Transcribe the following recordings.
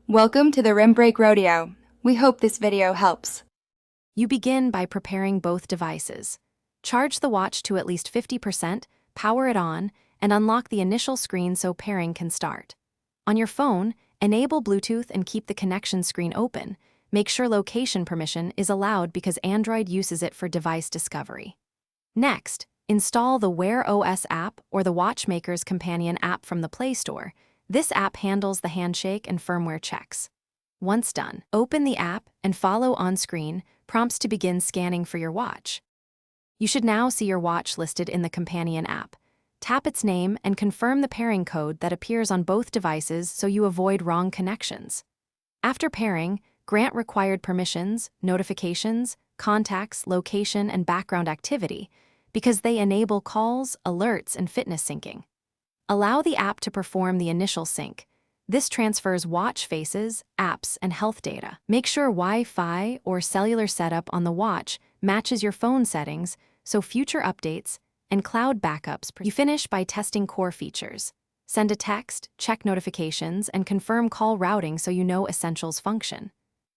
Welcome to the Rim Break Rodeo. We hope this video helps. You begin by preparing both devices. Charge the watch to at least 50%, power it on, and unlock the initial screen so pairing can start. On your phone, enable Bluetooth and keep the connection screen open. Make sure location permission is allowed because Android uses it for device discovery. Next, install the Wear OS app or the watchmaker's companion app from the Play Store. This app handles the handshake and firmware checks. Once done, open the app and follow on-screen prompts to begin scanning for your watch. You should now see your watch listed in the companion app. Tap its name and confirm the pairing code that appears on both devices so you avoid wrong connections. After pairing, grant required permissions, notifications, contacts, location, and background activity because they enable calls, alerts, and fitness syncing. Allow the app to perform the initial sync. This transfers watch faces, apps, and health data. Make sure Wi-Fi or cellular setup on the watch matches your phone settings so future updates and cloud backups. You finish by testing core features. Send a text, check notifications, and confirm call routing so you know essentials function.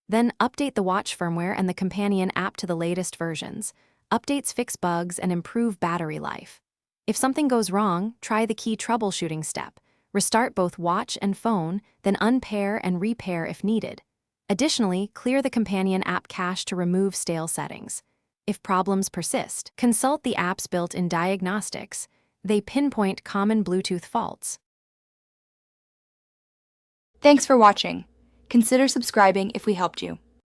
Then update the watch firmware and the companion app to the latest versions. Updates fix bugs and improve battery life. If something goes wrong, try the key troubleshooting step. Restart both watch and phone, then unpair and repair if needed. Additionally, clear the companion app cache to remove stale settings. If problems persist, consult the app's built-in diagnostics. They pinpoint common Bluetooth faults. Thanks for watching. Consider subscribing if we helped you.